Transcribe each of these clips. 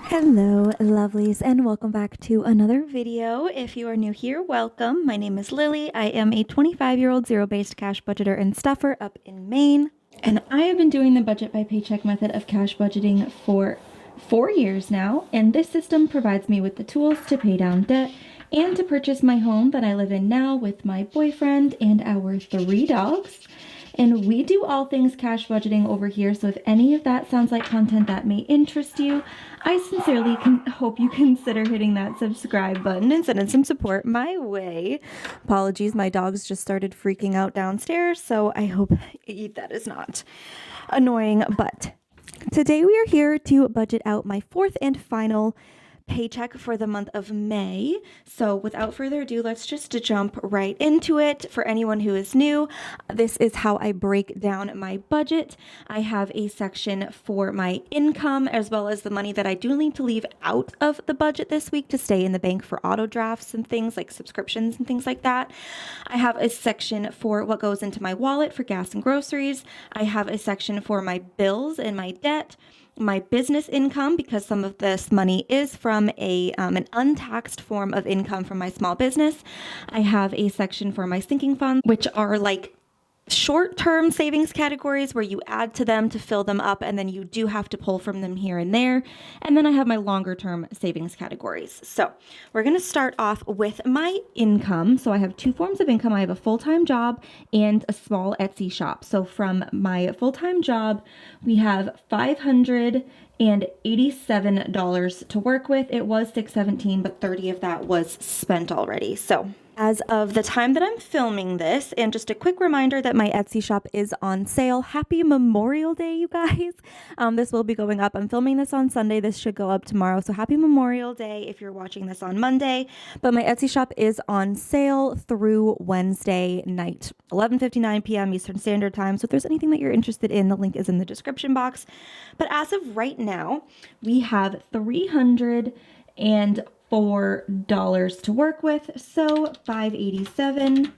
Hello, lovelies, and welcome back to another video. If you are new here, welcome. My name is Lily. I am a 25-year-old zero-based cash budgeter and stuffer up in Maine. And I have been doing the budget by paycheck method of cash budgeting for 4 years now. And this system provides me with the tools to pay down debt and to purchase my home that I live in now with my boyfriend and our 3 dogs. And we do all things cash budgeting over here, so if any of that sounds like content that may interest you, I sincerely hope you consider hitting that subscribe button and sending some support my way. Apologies, my dogs just started freaking out downstairs, so I hope that is not annoying. But today we are here to budget out my 4th and final paycheck for the month of May. So without further ado, let's just jump right into it. For anyone who is new, this is how I break down my budget. I have a section for my income as well as the money that I do need to leave out of the budget this week to stay in the bank for auto drafts and things like subscriptions and things like that. I have a section for what goes into my wallet for gas and groceries. I have a section for my bills and my debt, my business income, because some of this money is from an untaxed form of income from my small business. I have a section for my sinking funds, which are like short-term savings categories where you add to them to fill them up, and then you do have to pull from them here and there. And then I have my longer-term savings categories. So we're going to start off with my income. So I have 2 forms of income. I have a full-time job and a small Etsy shop. So from my full-time job, we have $587 to work with. It was $617, but 30 of that was spent already. So as of the time that I'm filming this, and just a quick reminder that my Etsy shop is on sale. Happy Memorial Day, you guys. This will be going up. I'm filming this on Sunday. This should go up tomorrow. So happy Memorial Day if you're watching this on Monday. But my Etsy shop is on sale through Wednesday night, 11:59 p.m. Eastern Standard Time. So if there's anything that you're interested in, the link is in the description box. But as of right now, we have $304 to work with, so $587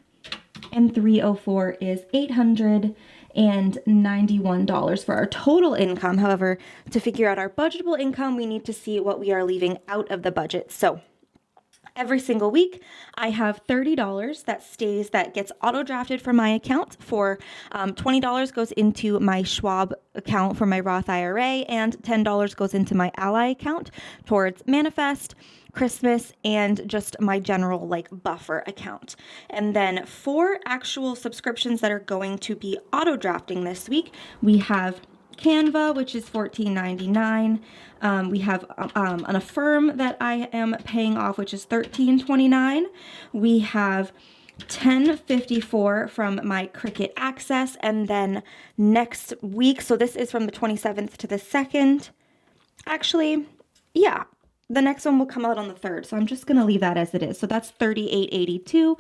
and $304 is $891 for our total income. However, to figure out our budgetable income, we need to see what we are leaving out of the budget. So every single week, I have $30 that gets auto drafted from my account. For $20 goes into my Schwab account for my Roth IRA, and $10 goes into my Ally account towards Manifest, Christmas, and just my general buffer account. And then for actual subscriptions that are going to be auto drafting this week, we have Canva, which is $14.99. We have an Affirm that I am paying off, which is $13.29. We have $10.54 from my Cricut Access, and then next week, so this is from the 27th to the 2nd. Actually, yeah, the next one will come out on the 3rd, so I'm just going to leave that as it is. So that's $38.82.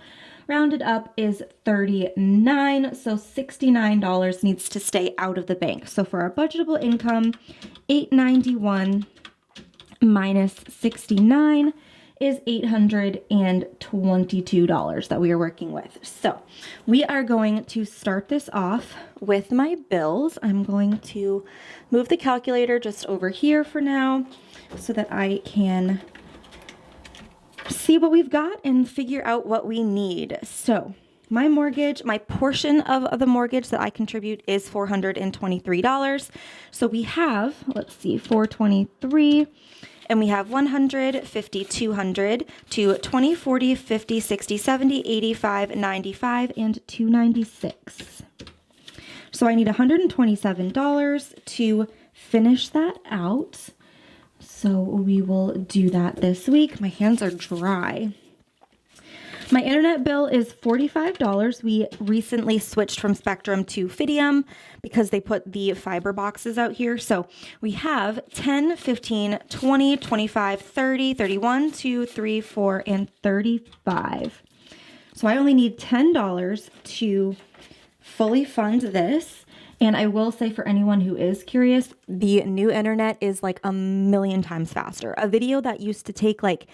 Rounded up is $39, so $69 needs to stay out of the bank. So for our budgetable income, $891 minus $69 is $822 that we are working with. So we are going to start this off with my bills. I'm going to move the calculator just over here for now so that I can see what we've got and figure out what we need. So my mortgage, my portion of the mortgage that I contribute is $423. So we have, let's see, 423, and we have 100, 50, 200 to 20, 40, 50, 60, 70, 85, 95, and 296. So I need $127 to finish that out. So we will do that this week. My hands are dry. My internet bill is $45. We recently switched from Spectrum to Fidium because they put the fiber boxes out here. So we have 10, 15, 20, 25, 30, 31, 2, 3, 4, and 35. So I only need $10 to fully fund this. And I will say, for anyone who is curious, the new internet is like a million times faster. A video that used to take like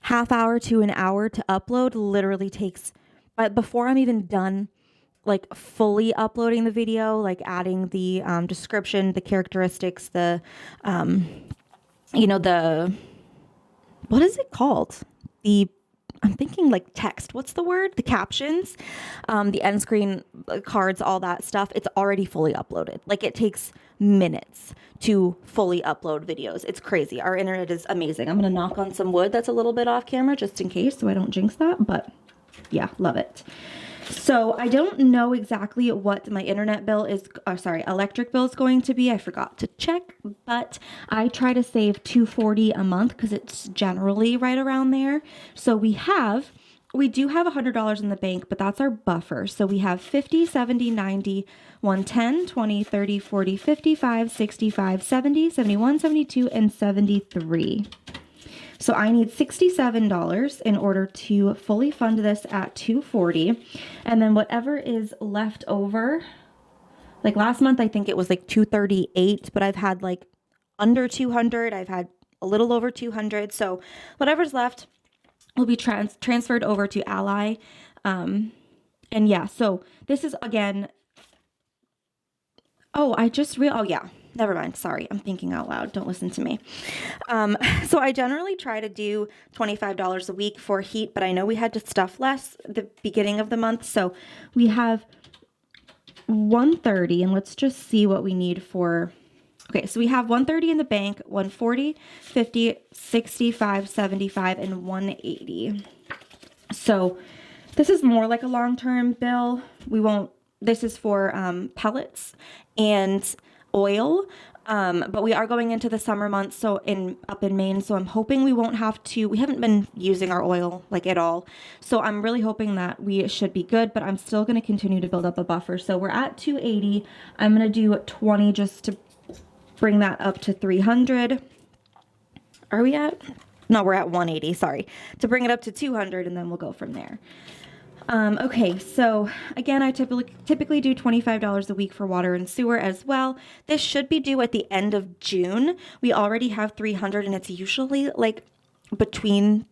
half hour to an hour to upload literally takes, but before I'm even done like fully uploading the video, like adding the description, the characteristics, the you know, what is it called? I'm thinking like text. What's the word? The captions, the end screen cards, all that stuff. It's already fully uploaded. Like it takes minutes to fully upload videos. It's crazy. Our internet is amazing. I'm going to knock on some wood that's a little bit off camera just in case so I don't jinx that. But yeah, love it. So I don't know exactly what my internet bill is, electric bill is going to be. I forgot to check, but I try to save $240 a month because it's generally right around there. So we do have $100 in the bank, but that's our buffer. So we have 50, 70, 90, 110, 20, 30, 40, 55, 65, 70, 71, 72, and 73. So I need $67 in order to fully fund this at $240. And then whatever is left over, like last month, I think it was like $238, but I've had like under 200. I've had a little over 200. So whatever's left will be transferred over to Ally. And yeah, so this is again, never mind. Sorry, I'm thinking out loud. Don't listen to me. So I generally try to do $25 a week for heat, but I know we had to stuff less at the beginning of the month. So we have $130, and let's just see what we need for. Okay, so we have $130 in the bank, $140, $50, $65, $75, and $180. So this is more like a long-term bill. This is for pellets and oil, but we are going into the summer months, so up in Maine, so I'm hoping we won't have to. We haven't been using our oil like at all, so I'm really hoping that we should be good, but I'm still going to continue to build up a buffer. So we're at 280. I'm going to do 20 just to bring that up to 300. Are we at? No, we're at 180, sorry. To bring it up to 200, and then we'll go from there. Okay, so again, I typically do $25 a week for water and sewer as well. This should be due at the end of June. We already have 300, and it's usually like between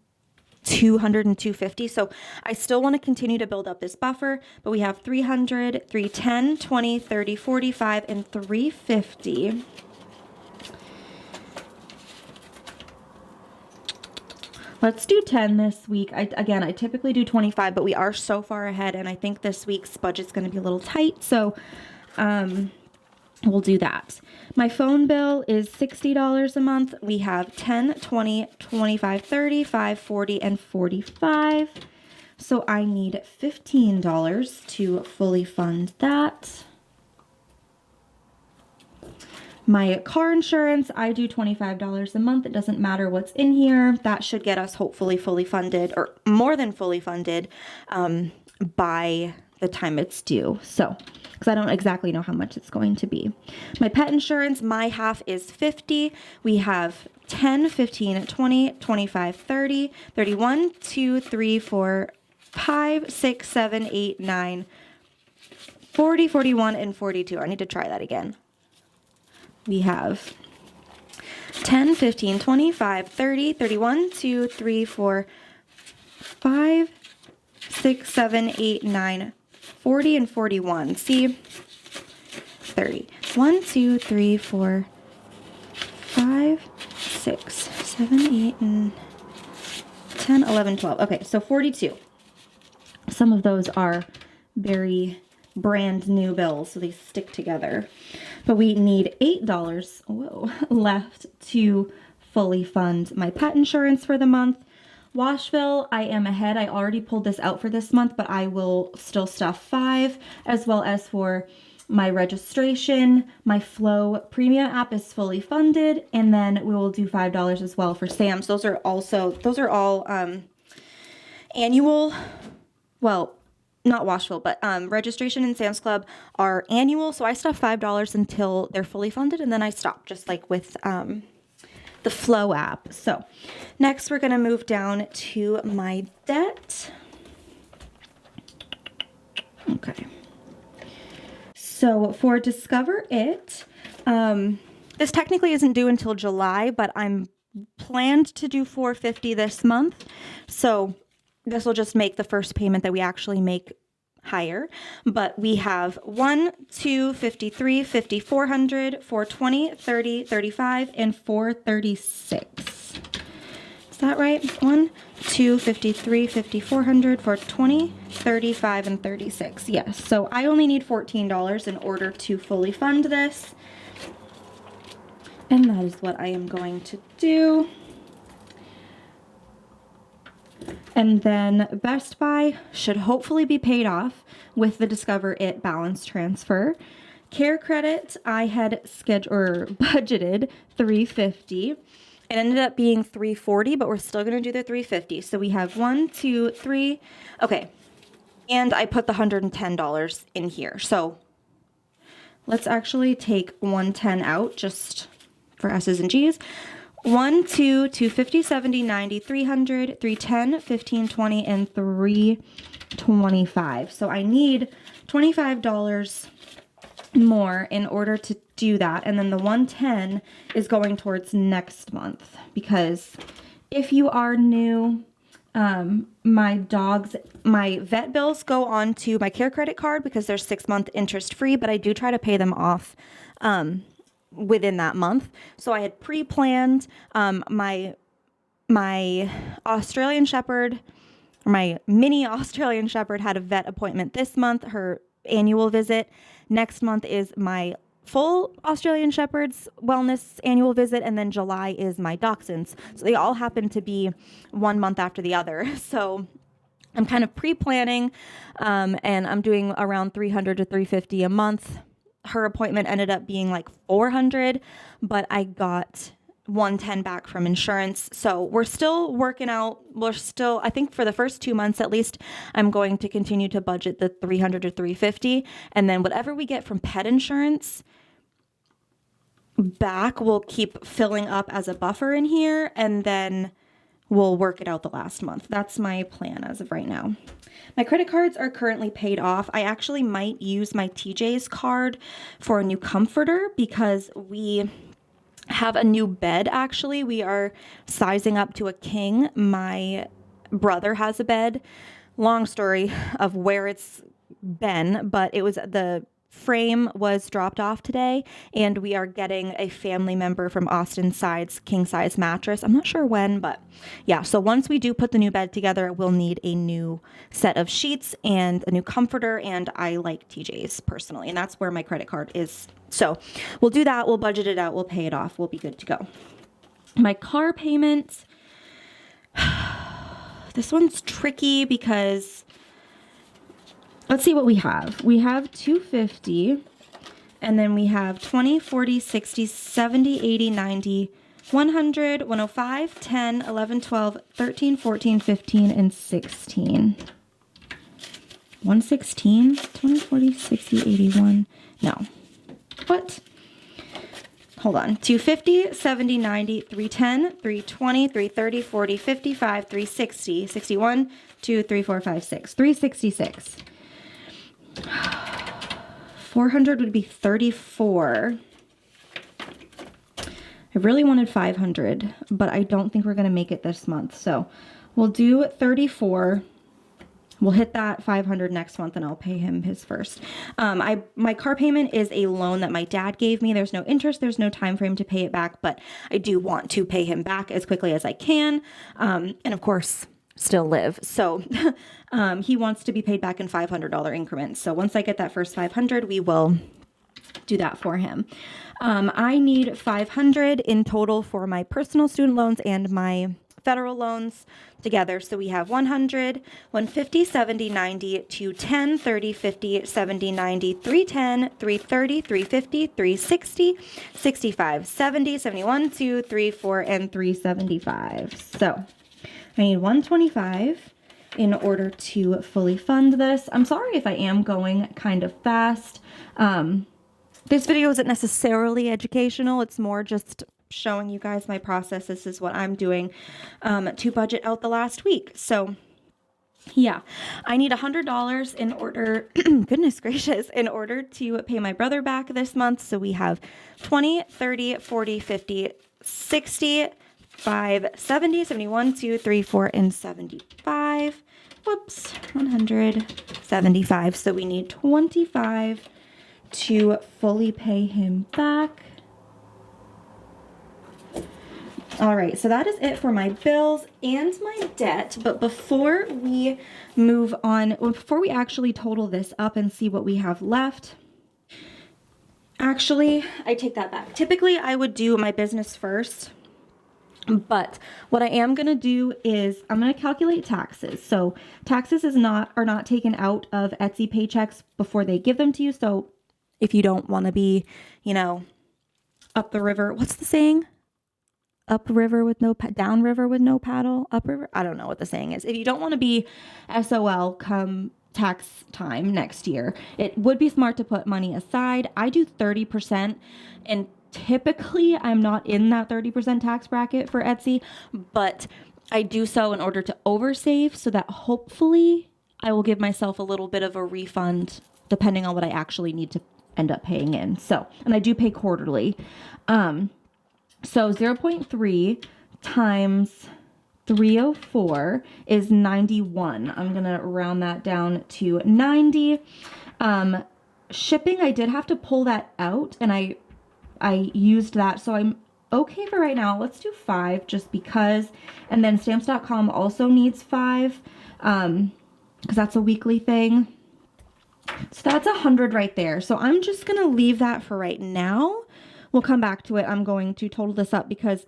200 and 250. So I still want to continue to build up this buffer, but we have 300, 310, 20, 30, 45, and 350. Let's do 10 this week. I typically do 25, but we are so far ahead, and I think this week's budget's going to be a little tight, so we'll do that. My phone bill is $60 a month. We have 10, 20, 25, 30, 5, 40, and 45. So I need $15 to fully fund that. My car insurance, I do $25 a month. It doesn't matter what's in here. That should get us hopefully fully funded, or more than fully funded, by the time it's due. So, because I don't exactly know how much it's going to be. My pet insurance, my half is $50. We have 10, 15, 20, 25, 30, 31, 2, 3, 4, 5, 6, 7, 8, 9, 40, 41, and 42. I need to try that again. We have 10, 15, 25, 30, 31, 2, 3, 4, 5, 6, 7, 8, 9, 40, and 41. See? 30. 1, 2, 3, 4, 5, 6, 7, 8, and 10, 11, 12. Okay, so 42. Some of those are very brand new bills, so they stick together. But we need $8 left to fully fund my pet insurance for the month. Washville, I am ahead. I already pulled this out for this month, but I will still stuff 5, as well as for my registration. My Flow Premium app is fully funded, and then we will do $5 as well for Sam's. Those are all annual. Well, not Washville, but registration and Sam's Club are annual, so I stuff $5 until they're fully funded, and then I stop, just like with the Flow app. So next we're going to move down to my debt. Okay. So for Discover It, this technically isn't due until July, but I'm planned to do $450 this month. So this will just make the first payment that we actually make higher, but we have 1, 2, 53, 50, 400, 420, 30, 35, and 436. Is that right? 1, 2, 53, 50, 400, 420, 35, and 36. Yes, so I only need $14 in order to fully fund this. And that is what I am going to do. And then Best Buy should hopefully be paid off with the Discover It balance transfer. Care Credit, I had budgeted $350. It ended up being $340, but we're still going to do the $350. So we have 1, 2, 3. Okay. And I put the $110 in here. So let's actually take 110 out just for S's and G's. 1, 2, 250, 70, 90, 300, 310, 15, 20, and 325. So I need $25 more in order to do that. And then the 110 is going towards next month, because if you are new, my vet bills go on to my Care Credit card because they're 6-month interest free, but I do try to pay them off, within that month. So I had pre-planned, my Australian Shepherd, or my mini Australian Shepherd, had a vet appointment this month, her annual visit. Next month is my full Australian Shepherd's wellness annual visit, and then July is my Dachshund's. So they all happen to be 1 month after the other. So I'm kind of pre-planning, and I'm doing around $300 to $350 a month. Her appointment ended up being like $400, but I got $110 back from insurance. So we're still working out. I think for the first 2 months at least, I'm going to continue to budget the $300 to $350. And then whatever we get from pet insurance back, we'll keep filling up as a buffer in here. And then we'll work it out the last month. That's my plan as of right now. My credit cards are currently paid off. I actually might use my TJ's card for a new comforter because we have a new bed. Actually, we are sizing up to a king. My brother has a bed. Long story of where it's been, but it was the frame was dropped off today, and we are getting a family member from Austin size king size mattress. I'm not sure when, but yeah. So once we do put the new bed together, we'll need a new set of sheets and a new comforter. And I like TJ's personally, and that's where my credit card is. So we'll do that. We'll budget it out. We'll pay it off. We'll be good to go. My car payment. This one's tricky because let's see what we have. We have $250, and then we have 20, 40, 60, 70, 80, 90, 100, 105, 10, 11, 12, 13, 14, 15, and 16. 116, 20, 40, 60, 81. No. What? Hold on. 250, 70, 90, 310, 320, 330, 40, 55, 360, 61, 2, 3, 4, 5, 6. 366. 400 would be 34. I really wanted 500, but I don't think we're going to make it this month. So we'll do 34. We'll hit that 500 next month, and I'll pay him his first. My car payment is a loan that my dad gave me. There's no interest. There's no time frame to pay it back, but I do want to pay him back as quickly as I can. And of course, still live. So he wants to be paid back in $500 increments. So once I get that first 500, we will do that for him. I need 500 in total for my personal student loans and my federal loans together. So we have 100, 150, 70, 90, 210, 30, 50, 70, 90, 310, 330, 350, 360, 65, 70, 71, 2, 3, 4, and 375. So I need 125 in order to fully fund this. I'm sorry if I am going kind of fast. This video isn't necessarily educational. It's more just showing you guys my process. This is what I'm doing to budget out the last week. So yeah, I need $100 in order, goodness gracious, in order to pay my brother back this month. So we have 20, 30, 40, 50, 60, 5, 70, 71, 2, 3, 4, and 75. whoops, 175. So we need 25 to fully pay him back. All right, so that is it for my bills and my debt. But before we move on, before we actually total this up and see what we have left, actually, I take that back. Typically, I would do my business first, but what I am gonna do is I'm gonna calculate taxes. So taxes are not taken out of Etsy paychecks before they give them to you. So if you don't want to be, you know, up the river, what's the saying? Up river with no, down river with no paddle, up river. I don't know what the saying is. If you don't want to be SOL come tax time next year, it would be smart to put money aside. I do 30%, and typically I'm not in that 30% tax bracket for Etsy, but I do so in order to oversave so that hopefully I will give myself a little bit of a refund depending on what I actually need to end up paying in. So, and I do pay quarterly. So 0.3 times 304 is 91. I'm going to round that down to 90. Shipping, I did have to pull that out, and I used that. So I'm okay for right now. Let's do 5 just because. And then stamps.com also needs 5 because that's a weekly thing. So that's 100 right there. So I'm just going to leave that for right now. We'll come back to it. I'm going to total this up because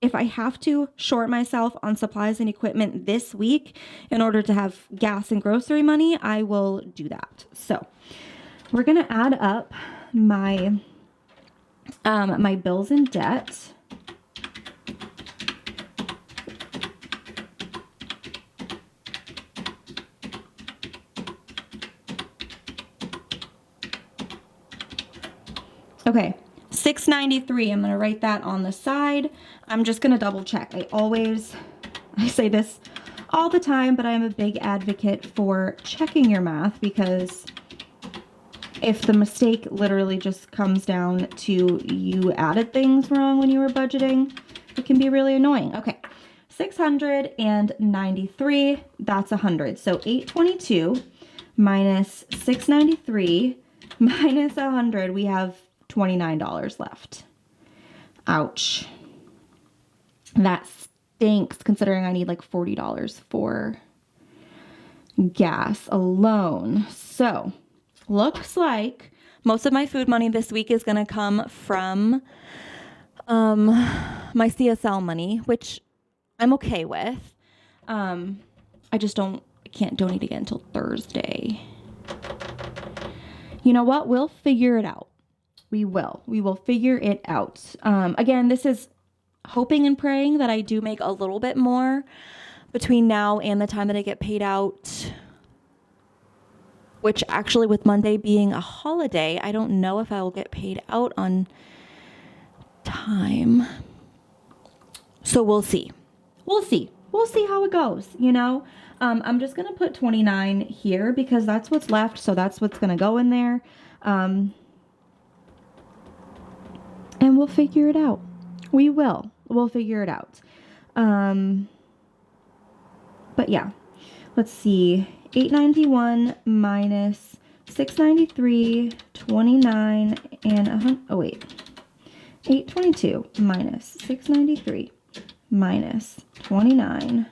if I have to short myself on supplies and equipment this week in order to have gas and grocery money, I will do that. So we're going to add up my, my bills and debt. Okay. 693. I'm going to write that on the side. I'm just going to double check. I say this all the time, but I'm a big advocate for checking your math because if the mistake literally just comes down to you added things wrong when you were budgeting, it can be really annoying. Okay. 693, that's 100. So 822 minus 693 minus 100, we have $29 left. Ouch. That stinks considering I need like $40 for gas alone. So looks like most of my food money this week is going to come from my CSL money, which I'm okay with. I can't donate again until Thursday. You know what? We'll figure it out. We will figure it out. Again, this is hoping and praying that I do make a little bit more between now and the time that I get paid out, which actually with Monday being a holiday, I don't know if I will get paid out on time. So we'll see. We'll see how it goes, you know? I'm just going to put 29 here because that's what's left. So that's what's going to go in there. And we'll figure it out. We'll figure it out. But yeah, let's see. 891 minus 693, 29, and 822 minus 693 minus 29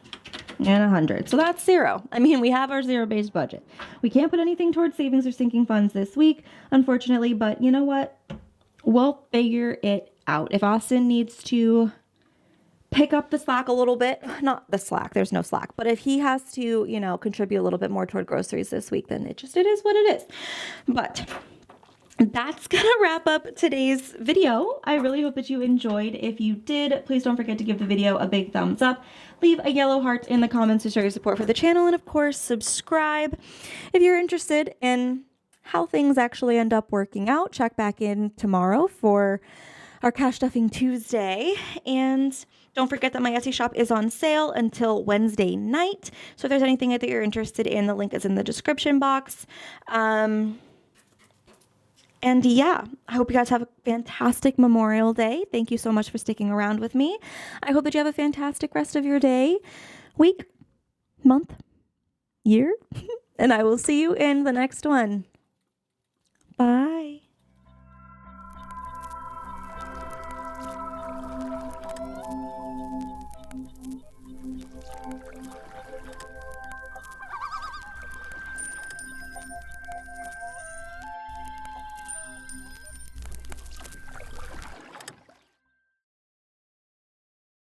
and 100. So that's 0. I mean, we have our zero-based budget. We can't put anything towards savings or sinking funds this week, unfortunately, but you know what? We'll figure it out. If Austin needs to pick up the slack a little bit, not the slack, there's no slack, but if he has to, you know, contribute a little bit more toward groceries this week, then it is what it is. But that's gonna wrap up today's video. I really hope that you enjoyed. If you did, please don't forget to give the video a big thumbs up. Leave a yellow heart in the comments to show your support for the channel, and of course, subscribe if you're interested in how things actually end up working out. Check back in tomorrow for our Cash Stuffing Tuesday. And don't forget that my Etsy shop is on sale until Wednesday night. So if there's anything that you're interested in, the link is in the description box. And yeah, I hope you guys have a fantastic Memorial Day. Thank you so much for sticking around with me. I hope that you have a fantastic rest of your day, week, month, year. And I will see you in the next one. Bye.